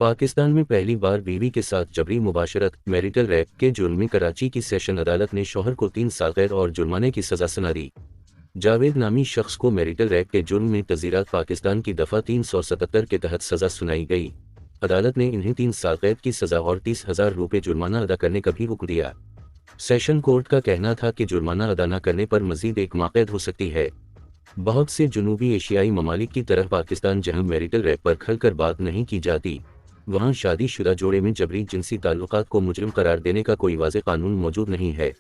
पाकिस्तान में पहली बार बीवी के साथ जबरी मुबाशरत मैरिटल रेप के जुर्म में कराची की सेशन अदालत ने शौहर को 3 साल कैद और जुर्माने की सजा सुना दी। जावेद नामी शख्स को मैरिटल रेप के जुर्म में तज़ीरात पाकिस्तान की दफ़ा 377 के तहत सजा सुनाई गई। अदालत ने इन्हें 3 साल कैद की सजा और 30,000 रुपये जुर्माना अदा करने का भी हुक्म दिया। सेशन कोर्ट का कहना था कि जुर्माना अदा न करने पर मजीद 1 माह कैद हो सकती है। बहुत से जनूबी एशियाई ममालिक की तरह पाकिस्तान, जहां मैरिटल रेप पर खुलकर बात नहीं की जाती, वहाँ शादीशुदा जोड़े में जबरी जिनसी ताल्लुकात को मुजरिम करार देने का कोई वाज़ेह कानून मौजूद नहीं है।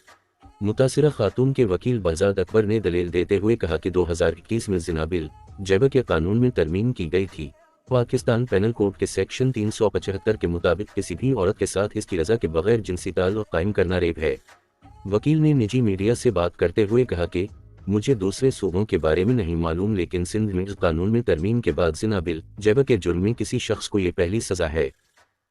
मुतासिरा खातून के वकील बहजाद अकबर ने दलील देते हुए कहा कि 2021 में ज़िना बिल जैब के कानून में तरमीम की गई थी। पाकिस्तान पेनल कोड के सेक्शन 375 के मुताबिक किसी भी औरत के साथ इसकी रज़ा के बगैर जिनसी ताल्लुक कायम करना रेप है। वकील ने निजी मीडिया से बात करते हुए कहा कि मुझे दूसरे सूबों के बारे में नहीं मालूम, लेकिन सिंध में इस कानून में तरमीम के बाद ज़िना बिल जैब के जुर्म में किसी शख्स को ये पहली सज़ा है।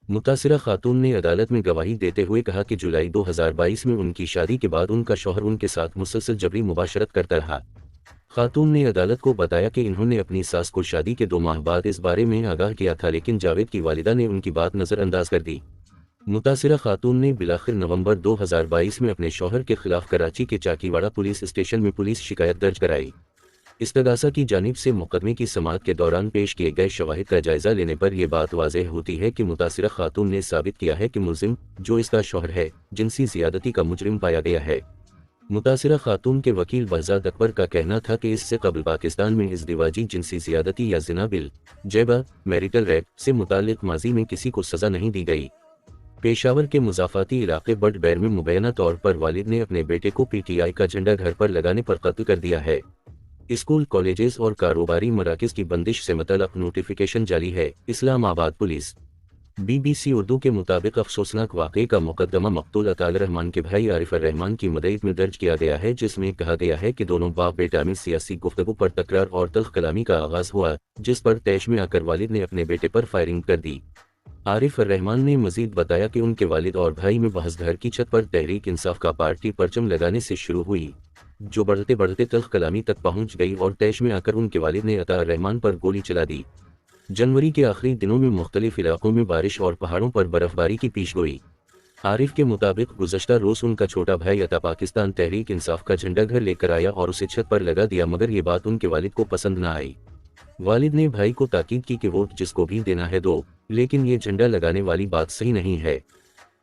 मुतासिरा खातून ने अदालत में गवाही देते हुए कहा कि जुलाई 2022 में उनकी शादी के बाद उनका शौहर उनके साथ मुसलसल जबरी मुबाशरत करता रहा। खातून ने अदालत को बताया कि इन्होंने अपनी सास को शादी के 2 माह बाद इस बारे में आगाह किया था, लेकिन जावेद की वालिदा ने उनकी बात नज़रअंदाज कर दी। मुतासिरा खातून ने बिलाखिर नवंबर 2022 में अपने शौहर के खिलाफ कराची के चाकीवाड़ा पुलिस स्टेशन में पुलिस शिकायत दर्ज कराई। इस्तगासा की जानिब से मुकदमे की समाअत के दौरान पेश किए गए शवाहिद का जायजा लेने पर यह बात वाज़ेह होती है कि मुतासिरा खातून ने साबित किया है कि मुल्जिम, जो इसका शौहर है, जिनसी ज़ियादती का मुजरिम पाया गया है। मुतासिरा खातून के वकील बहजाद अकबर का कहना था कि इससे कबल पाकिस्तान में इज़दिवाजी जिनसी ज़ियादती या ज़िना बिल जैबा मैरिटल रेप से मुताल्लिक़ माजी में किसी को सज़ा नहीं दी गई। पेशावर के मुज़ाफ़ाती इलाके बड बैर में मुबैना तौर पर वालिद ने अपने बेटे को PTI का झंडा घर पर लगाने पर कत्ल कर दिया है। स्कूल, कॉलेजेस और कारोबारी मराकज़ की बंदिश से मुतल्लक़ नोटिफिकेशन जारी है। इस्लामाबाद पुलिस BBC उर्दू के मुताबिक अफसोसनाक वाक़े का मुकदमा मक़तूल अताल रहमान के भाई आरिफ रहमान की मदद में दर्ज किया गया है, जिसमें कहा गया है कि दोनों बाप बेटा में सियासी गुफ्तगू पर तकरार और तल्ख़ कलामी का आगाज़ हुआ, जिस पर तैश में आकर वालिद ने अपने बेटे पर फायरिंग कर दी। आरिफ रहमान ने मजीद बताया कि उनके वालिद और भाई में बहस घर की छत पर तहरीक इंसाफ का पार्टी परचम लगाने से शुरू हुई, जो बढ़ते बढ़ते तल्ख़ कलामी तक पहुंच गई और तैश में आकर उनके वालिद ने अता रहमान पर गोली चला दी। जनवरी के आखिरी दिनों में मुख्तलिफ इलाकों में बारिश और पहाड़ों पर बर्फबारी की पेशगोई। आरिफ के मुताबिक गुज़श्ता रोज़ उनका छोटा भाई अता पाकिस्तान तहरीक इंसाफ का झंडा घर लेकर आया और उसे छत पर लगा दिया, मगर ये बात उनके वालिद को पसंद न आई। वालिद ने भाई को ताकीद की कि वोट जिसको भी देना है दो, लेकिन ये झंडा लगाने वाली बात सही नहीं है।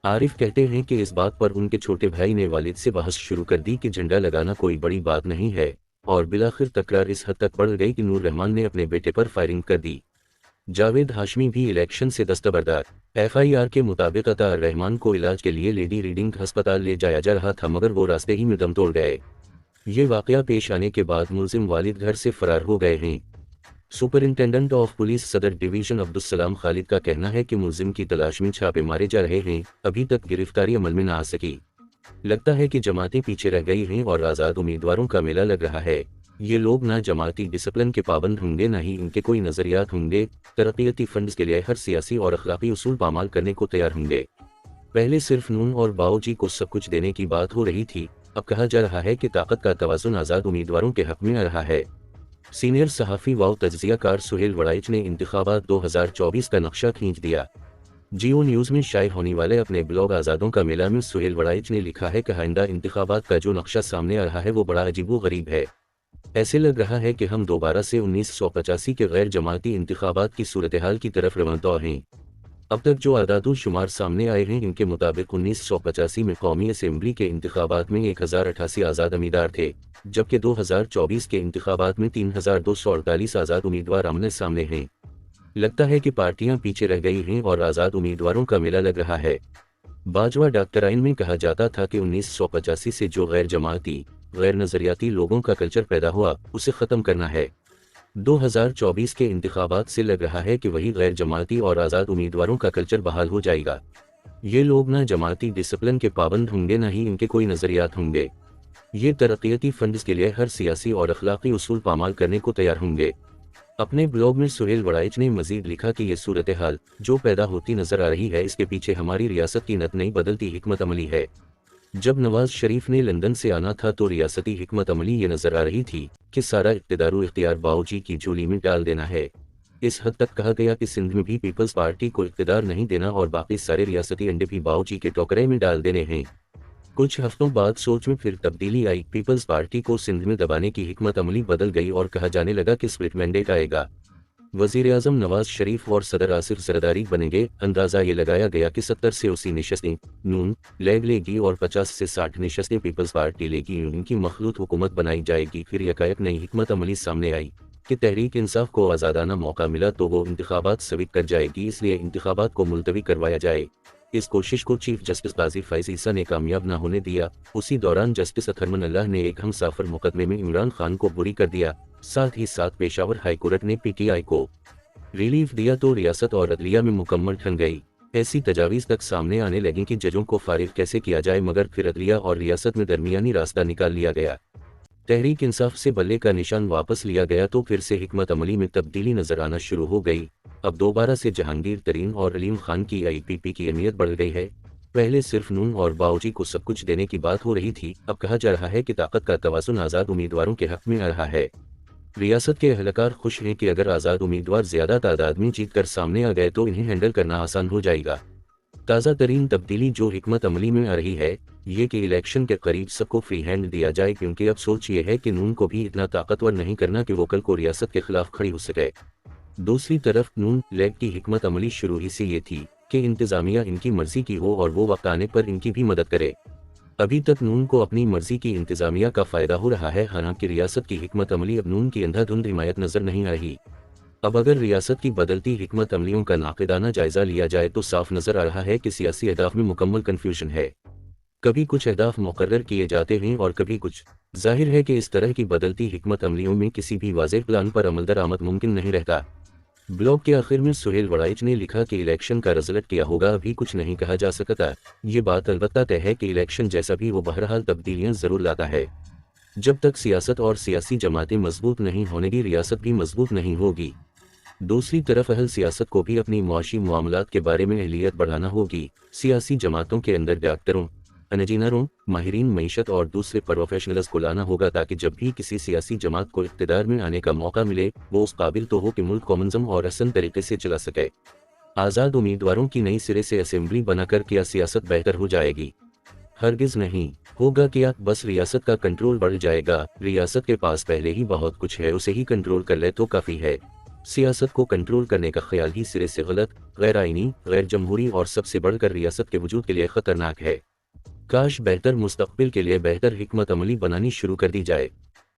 आरिफ कहते हैं कि इस बात पर उनके छोटे भाई ने वालिद से बहस शुरू कर दी कि झंडा लगाना कोई बड़ी बात नहीं है, और बिलाखिर तकरार इस हद तक बढ़ गई कि नूर रहमान ने अपने बेटे पर फायरिंग कर दी। जावेद हाशमी भी इलेक्शन से दस्तबरदार। FIR के मुताबिक अता रहमान को इलाज के लिए लेडी रीडिंग अस्पताल ले जाया जा रहा था, मगर वो रास्ते ही में दम तोड़ गए। ये वाक़या पेश आने के बाद मुल्जिम वालिद घर से फरार हो गए हैं। सुपरिंटेंडेंट ऑफ पुलिस सदर डिवीज़न अब्दुस्सलाम खालिद का कहना है कि मुल्जिम की तलाश में छापे मारे जा रहे हैं, अभी तक गिरफ्तारी अमल में न आ सकी। लगता है कि जमातें पीछे रह गई हैं और आज़ाद उम्मीदवारों का मेला लग रहा है। ये लोग ना जमाती डिसिप्लिन के पाबंद होंगे, ना ही इनके कोई नज़रियात होंगे। तरक्याती फंड्स के लिए हर सियासी और अखलाकी उसूल पामाल करने को तैयार होंगे। पहले सिर्फ नून और बाओजी को सब कुछ देने की बात हो रही थी, अब कहा जा रहा है कि ताकत का तवाज़ुन आज़ाद उम्मीदवारों के हक़ में आ रहा है। सीनियर सहाफ़ी व तज्ज़ियाकार सुहेल वड़ाइच ने इंतखाबात 2024 का नक्शा खींच दिया। जियो न्यूज़ में शाये होने वाले अपने ब्लॉग आज़ादों का मेला में सुहेल वड़ाइच ने लिखा है कि आइंदा इंतखाबात का जो नक्शा सामने आ रहा है वो बड़ा अजीबो गरीब है। ऐसे लग रहा है कि हम दोबारा से 1985 के गैर जमाती इंतखाबात की सूरत हाल की तरफ रवाना हैं। अब तक जो आदादो शुमार सामने आए हैं, इनके मुताबिक 1985 में कौमी असेंबली के इंतखाबात में 1088 आज़ाद उम्मीदवार थे, जबकि 2024 के इंतखाबात में 3248 आज़ाद उम्मीदवार आमने सामने हैं। लगता है कि पार्टियां पीछे रह गई हैं और आज़ाद उम्मीदवारों का मेला लग रहा है। बाजवा डॉक्टराइन में कहा जाता था कि 1985 से जो गैर जमाती, गैर नज़रियाती लोगों का कल्चर पैदा हुआ, उसे ख़त्म करना है। 2024 के इंतखाबात से लग रहा है कि वही गैर जमाती और आज़ाद उम्मीदवारों का कल्चर बहाल हो जाएगा। ये लोग ना जमाती डिसिप्लिन के पाबंद होंगे, ना ही इनके कोई नज़रियात होंगे। ये तरक्याती फंड्स के लिए हर सियासी और अखलाकी उसूल पामाल करने को तैयार होंगे। अपने ब्लॉग में सुहेल वड़ाइच ने मजीद लिखा कि ये सूरत हाल जो पैदा होती नजर आ रही है, इसके पीछे हमारी रियासत की नत नहीं बदलती हिकमत अमली है। जब नवाज शरीफ ने लंदन से आना था तो रियासती हिकमत अमली ये नजर आ रही थी कि सारा इक़्तिदार इख्तियार बाओजी की झोली में डाल देना है। इस हद तक कहा गया कि सिंध में भी पीपल्स पार्टी को इक़्तिदार नहीं देना और बाकी सारे रियासती अंडे भी बाऊजी के टोकरे में डाल देने हैं। कुछ हफ्तों बाद सोच में फिर तब्दीली आई। पीपल्स पार्टी को सिंध में दबाने की हिकमत अमली बदल गई और कहा जाने लगा कि स्प्लिट मैंडेट आएगा। वज़ीर-ए-आज़म नवाज शरीफ और सदर आसिफ ज़रदारी बनेंगे। अंदाज़ा ये लगाया गया कि 70 से 80 नशस्तें नून लीग लेगी और 50 से 60 नशस्तें पीपल्स पार्टी लेगी। इनकी मखलूत हुकूमत बनाई जाएगी। फिर यकायक नई हिकमत अमली सामने आई कि तहरीक इंसाफ को आज़ादाना मौका मिला तो वो इंतखाबात सवीक कर जाएगी, इसलिए इंतखाबात को मुलतवी करवाया जाए। इस कोशिश को चीफ जस्टिस काजी फैज़ ईसा ने कामयाब न होने दिया। उसी दौरान जस्टिस अतहर अल्लाह ने एक हमसाफर मुकदमे में इमरान खान को बुरी कर दिया। साथ ही साथ पेशावर हाई कोर्ट ने पीटीआई को रिलीफ दिया तो रियासत और अदलिया में मुकम्मल ठन गई। ऐसी तजावीज़ तक सामने आने लगी कि जजों को फारिग कैसे किया जाए, मगर फिर अदलिया और रियासत में दरमियानी रास्ता निकाल लिया गया। तहरीक इंसाफ से बल्ले का निशान वापस लिया गया तो फिर से हिकमत अमली में तब्दीली नजर आना शुरू हो गई। अब दोबारा से जहांगीर तरीन और अलीम खान की आईपीपी की अहमियत बढ़ गई है। पहले सिर्फ नून और बाऊजी को सब कुछ देने की बात हो रही थी, अब कहा जा रहा है कि ताकत का तवाज़ुन आज़ाद उम्मीदवारों के हक में आ रहा है। रियासत के अहलकार खुश हैं कि अगर आज़ाद उम्मीदवार ज़्यादा तादाद में जीत कर सामने आ गए तो इन्हें हैंडल करना आसान हो जाएगा। ताज़ा तरीन तब्दीली जो हिकमत अमली में आ रही है ये कि इलेक्शन के करीब सबको फ्री हैंड दिया जाए, क्योंकि अब सोच ये है कि नून को भी इतना ताकतवर नहीं करना कि वो कल को रियासत के खिलाफ खड़ी हो सके। दूसरी तरफ नून लीग की हिकमत अमली शुरू ही से ये थी कि इंतज़ामिया इनकी मर्जी की हो और वो वक्त आने पर इनकी भी मदद करे। अभी तक नून को अपनी मर्जी की इंतज़ामिया का फ़ायदा हो रहा है, हालांकि रियासत की हिकमत अमली अब नून की अंधाधुंध हिमायत नज़र नहीं आ रही। अब अगर रियासत की बदलती हिकमत अमलियों का नाक़िदाना जायज़ा लिया जाए तो साफ नज़र आ रहा है कि सियासी अहदाफ में मुकम्मल कन्फ्यूजन है। कभी कुछ अहदाफ मुकर्रर किए जाते हैं और कभी कुछ। जाहिर है कि इस तरह की बदलती हिकमत अमलियों में किसी भी वाज़ेह प्लान पर अमल दरामद मुमकिन नहीं रहता। ब्लॉग के आखिर में सुहेल वड़ाइच ने लिखा कि इलेक्शन का रिजल्ट क्या होगा अभी कुछ नहीं कहा जा सकता। ये बात अलबत्ता तय है कि इलेक्शन जैसा भी वो बहरहाल तब्दीलियां ज़रूर लाता है। जब तक सियासत और सियासी जमातें मजबूत नहीं होंगी रियासत भी मजबूत नहीं होगी। दूसरी तरफ अहल सियासत को भी अपनी मुआशी मामलात के बारे में अहलियत बढ़ाना होगी। सियासी जमातों के अंदर डॉक्टरों, इंजीनियरों, माहिरीन मईशत और दूसरे प्रोफेशनल्स को लाना होगा ताकि जब भी किसी सियासी जमात को इक़्तिदार में आने का मौका मिले वो उस काबिल तो हो कि मुल्क को मुनज़्ज़म और हसन तरीके से चला सके। आज़ाद उम्मीदवारों की नई सिरे से असेंबली बनाकर क्या सियासत बेहतर हो जाएगी? हरगिज़ नहीं। होगा क्या बस रियासत का कंट्रोल बढ़ जाएगा। रियासत के पास पहले ही बहुत कुछ है, उसे ही कंट्रोल कर ले तो काफ़ी है। सियासत को कंट्रोल करने का ख्याल ही सिरे से गलत, गैर आईनी, गैर जमहूरी और सबसे बढ़कर रियासत के वजूद के लिए ख़तरनाक है। काश बेहतर मुस्तक़बिल के लिए बेहतर हिकमत अमली बनानी शुरू कर दी जाए।